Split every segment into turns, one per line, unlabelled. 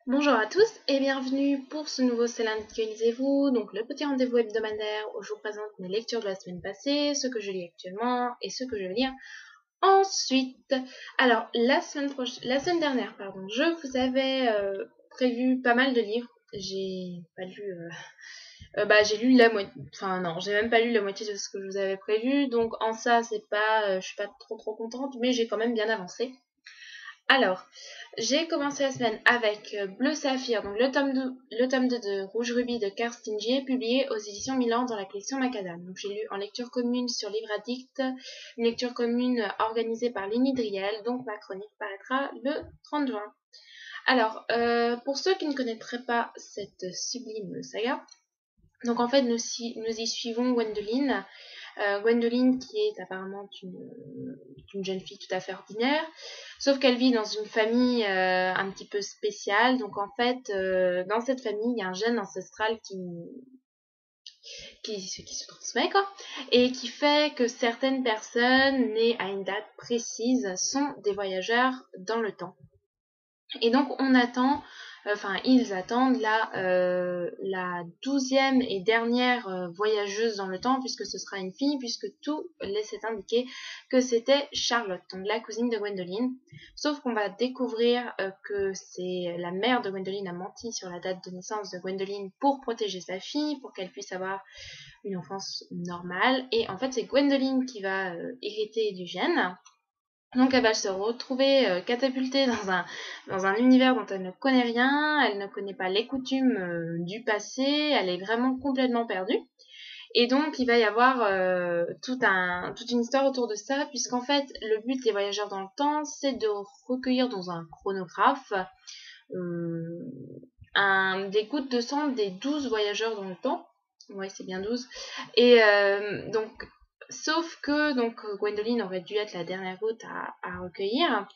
Bonjour à tous et bienvenue pour ce nouveau C'est lundi que lisez-vous, donc le petit rendez-vous hebdomadaire où je vous présente mes lectures de la semaine passée, ce que je lis actuellement et ce que je vais lire ensuite. Alors, la semaine dernière, je vous avais prévu pas mal de livres. J'ai pas lu, j'ai lu la moitié, enfin non, j'ai même pas lu la moitié de ce que je vous avais prévu, donc en ça, c'est pas, je suis pas trop contente, mais j'ai quand même bien avancé. Alors, j'ai commencé la semaine avec Bleu Saphir, donc le tome 2 de Rouge Rubis de Kerstin Gier, publié aux éditions Milan dans la collection Macadam. Donc j'ai lu en lecture commune sur Livre Addict, une lecture commune organisée par Lénie Driel, donc ma chronique paraîtra le 30 juin. Alors, pour ceux qui ne connaîtraient pas cette sublime saga, donc en fait nous y suivons Gwendoline, Gwendoline qui est apparemment une jeune fille tout à fait ordinaire, sauf qu'elle vit dans une famille un petit peu spéciale. Donc en fait, dans cette famille, il y a un gène ancestral qui se transmet, quoi, et qui fait que certaines personnes nées à une date précise sont des voyageurs dans le temps. Et donc ils attendent la 12e et dernière voyageuse dans le temps, puisque ce sera une fille, puisque tout laissait indiquer que c'était Charlotte, donc la cousine de Gwendoline. Sauf qu'on va découvrir que c'est la mère de Gwendoline a menti sur la date de naissance de Gwendoline pour protéger sa fille, pour qu'elle puisse avoir une enfance normale. Et en fait, c'est Gwendoline qui va hériter du gène. Donc elle va se retrouver catapultée dans un univers dont elle ne connaît rien, elle ne connaît pas les coutumes du passé, elle est vraiment complètement perdue. Et donc il va y avoir toute une histoire autour de ça, puisqu'en fait le but des voyageurs dans le temps, c'est de recueillir dans un chronographe des gouttes de sang des 12 voyageurs dans le temps. Ouais, c'est bien 12. Et donc sauf que Gwendoline aurait dû être la dernière goutte à recueillir.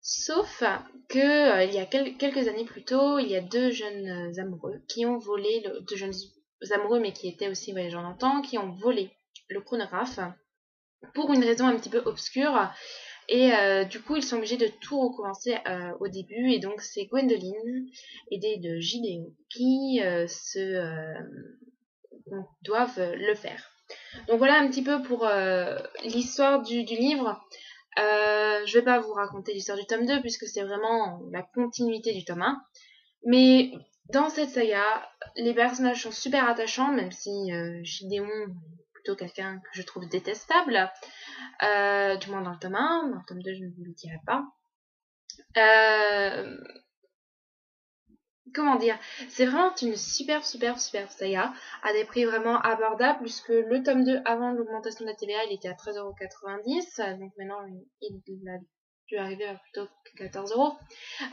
Sauf que il y a quelques années plus tôt, il y a deux jeunes amoureux qui ont volé, deux jeunes amoureux mais qui étaient aussi voyageurs dans le temps, qui ont volé le chronographe pour une raison un petit peu obscure. Et du coup, ils sont obligés de tout recommencer au début. Et donc, c'est Gwendoline, aidée de Gideon, qui doivent le faire. Donc voilà un petit peu pour l'histoire du livre. Je vais pas vous raconter l'histoire du tome 2 puisque c'est vraiment la continuité du tome 1. Mais dans cette saga, les personnages sont super attachants, même si Gideon est plutôt quelqu'un que je trouve détestable. Du moins dans le tome 1, dans le tome 2 je ne vous le dirai pas. Euh, Comment dire, c'est vraiment une super saga à des prix vraiment abordables, puisque le tome 2 avant l'augmentation de la TVA il était à 13,90 €, donc maintenant il a dû arriver à plutôt 14 €.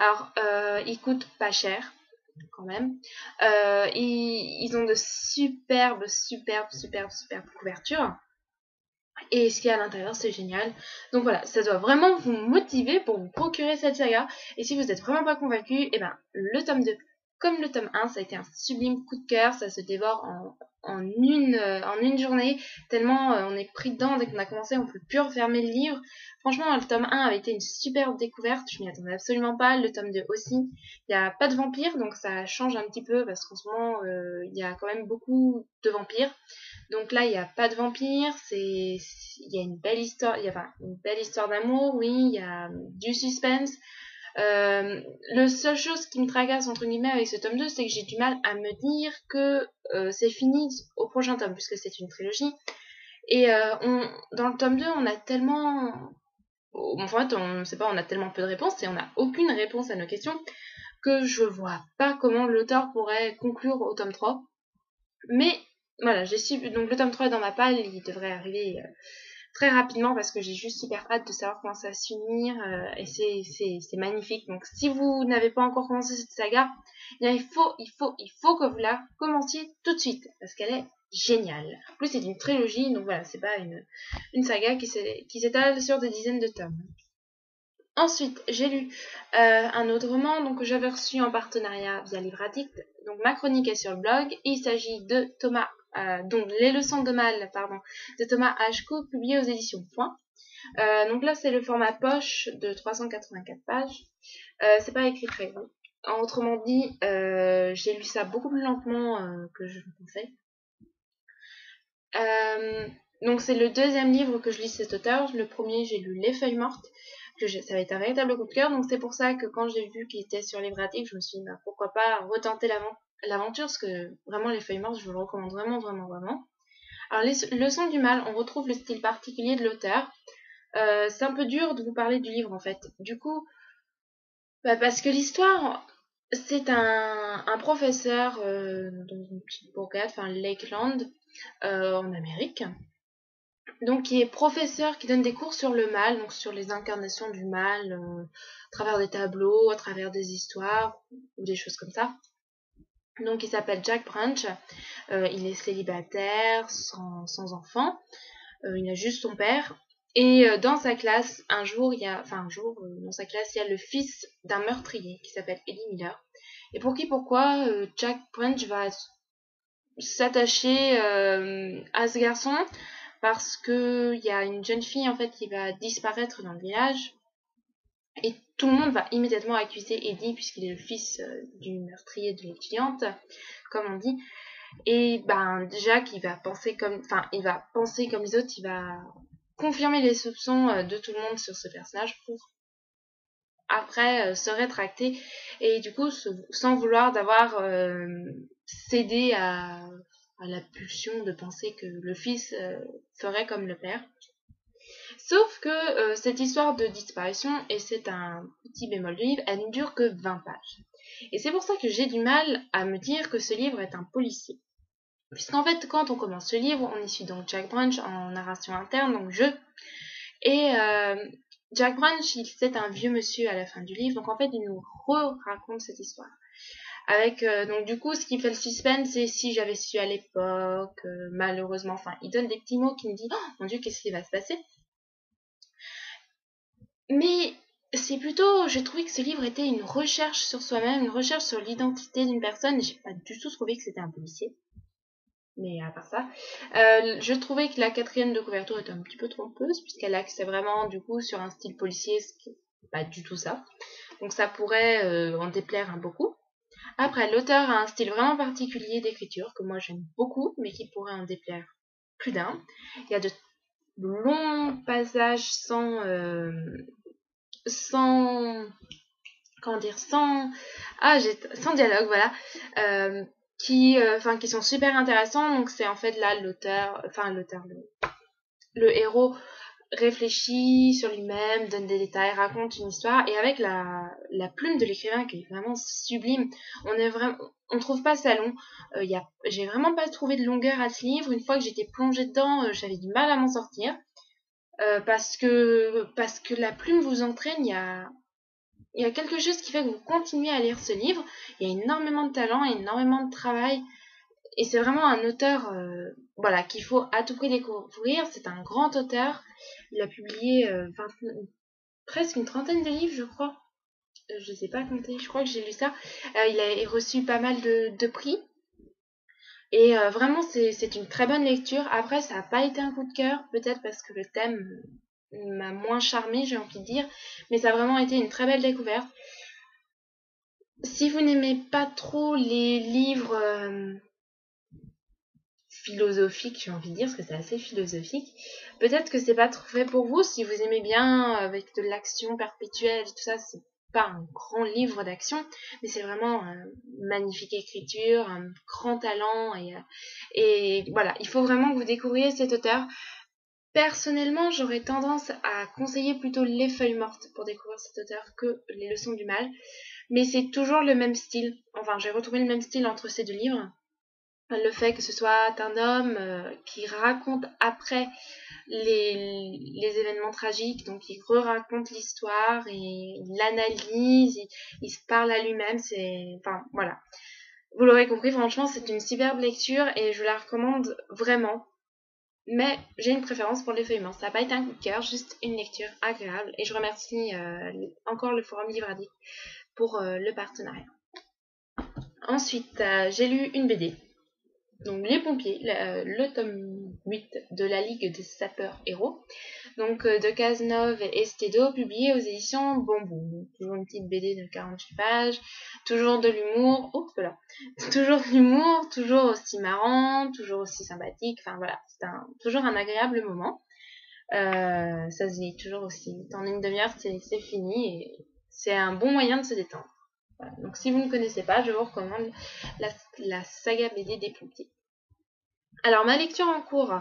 Alors il coûte pas cher quand même. Ils ont de superbes couvertures. Et ce qu'il y a à l'intérieur, c'est génial. Donc voilà, ça doit vraiment vous motiver pour vous procurer cette saga. Et si vous n'êtes vraiment pas convaincu, eh ben, le tome 2, comme le tome 1, ça a été un sublime coup de cœur. Ça se dévore en une journée. Tellement on est pris dedans dès qu'on a commencé, on ne peut plus refermer le livre. Franchement, le tome 1 avait été une superbe découverte. Je m'y attendais absolument pas. Le tome 2 aussi. Il n'y a pas de vampires, donc ça change un petit peu parce qu'en ce moment, il y a quand même beaucoup de vampires. Donc là, il n'y a pas de vampire, il y a une belle histoire, une belle histoire d'amour, oui, il y a du suspense. Le seule chose qui me tracasse entre guillemets avec ce tome 2, c'est que j'ai du mal à me dire que c'est fini au prochain tome, puisque c'est une trilogie. Et dans le tome 2, on a tellement... En fait, on sait pas, on a tellement peu de réponses et on n'a aucune réponse à nos questions que je vois pas comment l'auteur pourrait conclure au tome 3. Mais voilà, donc le tome 3 est dans ma palle, il devrait arriver très rapidement parce que j'ai juste super hâte de savoir comment ça va se finir et c'est magnifique. Donc si vous n'avez pas encore commencé cette saga, eh bien, il faut que vous la commenciez tout de suite parce qu'elle est géniale. En plus, c'est une trilogie, donc voilà, c'est pas une saga qui s'étale sur des dizaines de tomes. Ensuite, j'ai lu un autre roman donc, que j'avais reçu en partenariat via Livre Addict. Donc, ma chronique est sur le blog. Il s'agit de Thomas, donc Les leçons de mal, de Thomas Hachko, publié aux éditions Point. Donc là, c'est le format poche de 384 pages. C'est pas écrit très gros. Autrement dit, j'ai lu ça beaucoup plus lentement que je le pensais. Donc c'est le deuxième livre que je lis de cet auteur. Le premier, j'ai lu Les Feuilles Mortes, ça avait été un véritable coup de cœur. Donc c'est pour ça que quand j'ai vu qu'il était sur Livratic, je me suis dit bah, pourquoi pas retenter l'aventure, parce que vraiment Les Feuilles Mortes, je vous le recommande vraiment, vraiment, vraiment. Alors les Leçons du mal, on retrouve le style particulier de l'auteur. C'est un peu dur de vous parler du livre en fait. Du coup, bah, parce que l'histoire, c'est un professeur dans une petite bourgade, enfin Lakeland, en Amérique. Donc, qui est professeur, qui donne des cours sur le mal, donc sur les incarnations du mal, à travers des tableaux, à travers des histoires, ou des choses comme ça. Donc, il s'appelle Jack Branch. Il est célibataire, sans enfant. Il a juste son père. Et dans sa classe, dans sa classe, il y a le fils d'un meurtrier qui s'appelle Eddie Miller. Et pourquoi Jack Branch va s'attacher à ce garçon, parce que il y a une jeune fille en fait qui va disparaître dans le village et tout le monde va immédiatement accuser Eddie puisqu'il est le fils du meurtrier de l'étudiante, comme on dit. Et ben Jack il va penser comme les autres, il va confirmer les soupçons de tout le monde sur ce personnage pour après se rétracter et du coup sans vouloir d'avoir cédé à la pulsion de penser que le fils ferait comme le père. Sauf que cette histoire de disparition, et c'est un petit bémol de livre, elle ne dure que 20 pages. Et c'est pour ça que j'ai du mal à me dire que ce livre est un policier. Puisqu'en fait, quand on commence ce livre, on y suit donc Jack Branch en narration interne, donc je. Et Jack Branch, c'est un vieux monsieur à la fin du livre, donc en fait, il nous raconte cette histoire. Avec donc du coup ce qui fait le suspense c'est si j'avais su à l'époque malheureusement enfin il donne des petits mots qui me disent oh mon dieu qu'est-ce qui va se passer, mais c'est plutôt j'ai trouvé que ce livre était une recherche sur soi-même, une recherche sur l'identité d'une personne et j'ai pas du tout trouvé que c'était un policier, mais à part ça je trouvais que la quatrième de couverture était un petit peu trompeuse puisqu'elle axait vraiment du coup sur un style policier, ce qui n'est pas du tout ça, donc ça pourrait en déplaire un beaucoup. Après, l'auteur a un style vraiment particulier d'écriture que moi j'aime beaucoup, mais qui pourrait en déplaire plus d'un. Il y a de longs passages sans, comment dire, sans dialogue, voilà, qui sont super intéressants. Donc c'est en fait là le héros réfléchit sur lui-même, donne des détails, raconte une histoire, et avec la plume de l'écrivain qui est vraiment sublime, on trouve pas ça long. J'ai vraiment pas trouvé de longueur à ce livre. Une fois que j'étais plongée dedans, j'avais du mal à m'en sortir. Parce que la plume vous entraîne, il y a quelque chose qui fait que vous continuez à lire ce livre. Il y a énormément de talent, énormément de travail. Et c'est vraiment un auteur voilà, qu'il faut à tout prix découvrir. C'est un grand auteur. Il a publié presque une trentaine de livres, je crois. Je ne sais pas compter, je crois que j'ai lu ça. Il a reçu pas mal de prix. Et vraiment, c'est une très bonne lecture. Après, ça n'a pas été un coup de cœur, peut-être parce que le thème m'a moins charmé, j'ai envie de dire. Mais ça a vraiment été une très belle découverte. Si vous n'aimez pas trop les livres philosophique, j'ai envie de dire, parce que c'est assez philosophique. Peut-être que c'est pas trop fait pour vous. Si vous aimez bien avec de l'action perpétuelle et tout ça, c'est pas un grand livre d'action, mais c'est vraiment une magnifique écriture, un grand talent et voilà, il faut vraiment que vous découvriez cet auteur. Personnellement, j'aurais tendance à conseiller plutôt Les Feuilles Mortes pour découvrir cet auteur que Les Leçons du Mal, mais c'est toujours le même style. Enfin, j'ai retrouvé le même style entre ces deux livres. Le fait que ce soit un homme qui raconte après les événements tragiques, donc il re-raconte l'histoire et il l'analyse, il se parle à lui-même, enfin voilà. Vous l'aurez compris, franchement c'est une superbe lecture et je la recommande vraiment. Mais j'ai une préférence pour Les Feuilles Mortes. Ça n'a pas été un coup de cœur, juste une lecture agréable et je remercie encore le forum Livre Addict pour le partenariat. Ensuite, j'ai lu une BD. donc les pompiers, le tome 8 de la Ligue des sapeurs héros, donc de Cazenove et Estedo, publié aux éditions Bambou. Toujours une petite BD de 48 pages, toujours de l'humour, là, toujours de l'humour, toujours aussi marrant, toujours aussi sympathique, enfin voilà, c'est toujours un agréable moment. Ça se lit toujours aussi vite, en une demi-heure c'est fini, et c'est un bon moyen de se détendre. Voilà. Donc si vous ne connaissez pas, je vous recommande la saga BD des pompiers. Alors ma lecture en cours,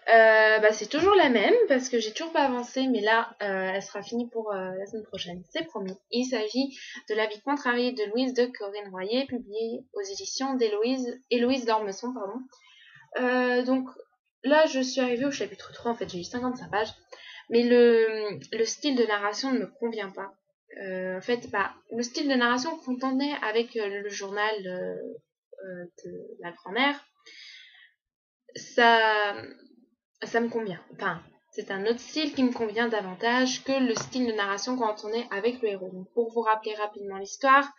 c'est toujours la même parce que j'ai toujours pas avancé, mais là elle sera finie pour la semaine prochaine, c'est promis. Il s'agit de La vie contrariée de Louise de Corinne Royer, publiée aux éditions d'Héloïse d'Ormesson, pardon. Donc là je suis arrivée au chapitre 3, en fait j'ai eu 55 pages, mais le style de narration ne me convient pas. En fait, le style de narration contendait avec le journal de la grand-mère, ça me convient. Enfin, c'est un autre style qui me convient davantage que le style de narration quand on est avec le héros. Donc, pour vous rappeler rapidement l'histoire,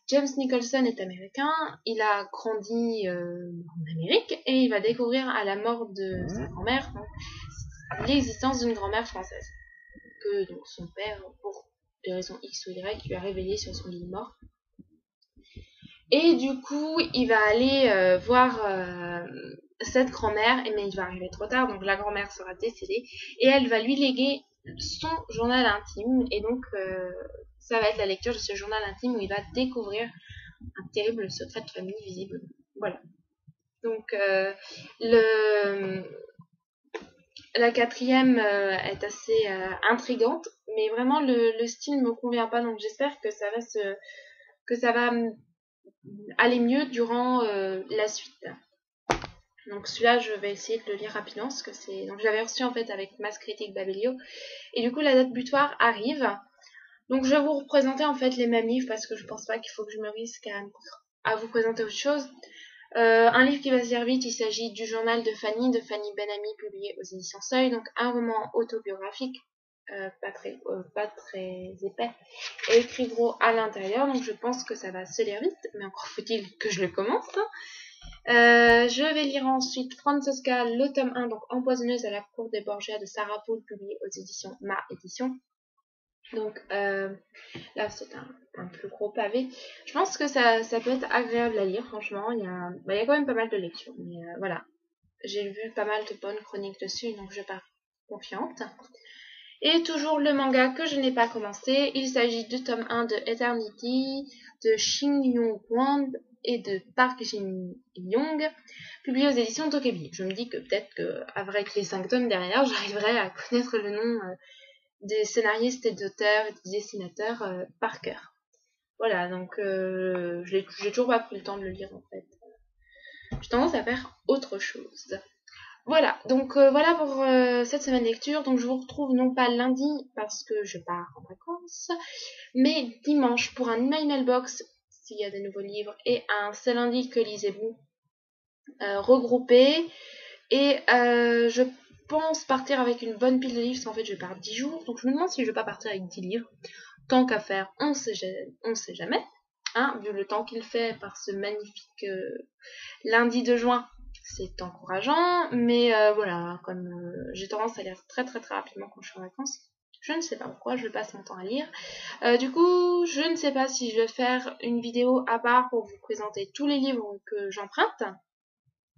James Nicholson est américain, il a grandi en Amérique et il va découvrir à la mort de sa grand-mère l'existence d'une grand-mère française que donc son père, pour des raisons X ou Y, lui a révélé sur son lit de mort. Et du coup, il va aller voir cette grand-mère, mais il va arriver trop tard, donc la grand-mère sera décédée, et elle va lui léguer son journal intime, et donc ça va être la lecture de ce journal intime où il va découvrir un terrible secret de famille, visiblement. Voilà. Donc la quatrième est assez intrigante, mais vraiment le style ne me convient pas, donc j'espère que ça va aller mieux durant la suite. Donc celui-là, je vais essayer de le lire rapidement parce que c'est. Donc je l'avais reçu en fait avec Mass Critique Babelio. Et du coup, la date butoir arrive. Donc je vais vous représenter en fait les mêmes livres parce que je pense pas qu'il faut que je me risque à vous présenter autre chose. Un livre qui va se dire vite, il s'agit du journal de Fanny Benami, publié aux éditions Seuil. Donc un roman autobiographique, pas très épais, et écrit gros à l'intérieur. Donc je pense que ça va se lire vite, mais encore faut-il que je le commence. Je vais lire ensuite Francesca, le tome 1, donc Empoisonneuse à la cour des Borgia de Sarah Poole, publié aux éditions Ma Édition. Donc là c'est un plus gros pavé. Je pense que ça peut être agréable à lire, franchement. Il y a quand même pas mal de lectures, mais voilà. J'ai vu pas mal de bonnes chroniques dessus, donc je pars confiante. Et toujours le manga que je n'ai pas commencé. Il s'agit du tome 1 de Eternity, de Shin Young-Kwon et de Park Jin-young, publié aux éditions Tokebi. Je me dis que peut-être qu'avec les 5 tomes derrière, j'arriverai à connaître le nom des scénaristes et d'auteurs et des dessinateurs par cœur. Voilà, donc j'ai toujours pas pris le temps de le lire en fait. J'ai tendance à faire autre chose. Voilà, donc voilà pour cette semaine lecture. Donc je vous retrouve non pas lundi parce que je pars en vacances, mais dimanche pour un email mailbox s'il y a des nouveaux livres et un C'est lundi que lisez-vous regroupé. Et je pense partir avec une bonne pile de livres parce qu'en fait je pars 10 jours. Donc je me demande si je vais pas partir avec 10 livres. Tant qu'à faire, on sait jamais. Hein, vu le temps qu'il fait par ce magnifique lundi de juin. C'est encourageant, mais voilà, comme j'ai tendance à lire très très très rapidement quand je suis en vacances, je ne sais pas pourquoi, je passe mon temps à lire. Du coup, je ne sais pas si je vais faire une vidéo à part pour vous présenter tous les livres que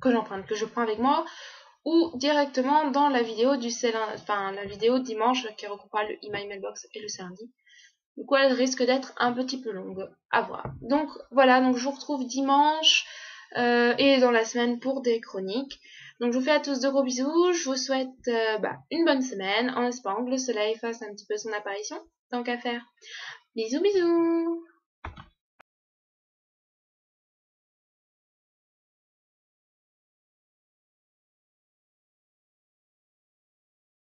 que je prends avec moi, ou directement dans la vidéo la vidéo dimanche qui regroupera le email mailbox et le lundi. Du coup, elle risque d'être un petit peu longue, à voir. Donc voilà, donc je vous retrouve dimanche et dans la semaine pour des chroniques. Donc je vous fais à tous de gros bisous, je vous souhaite une bonne semaine en espérant que le soleil fasse un petit peu son apparition, tant qu'à faire. Bisous bisous.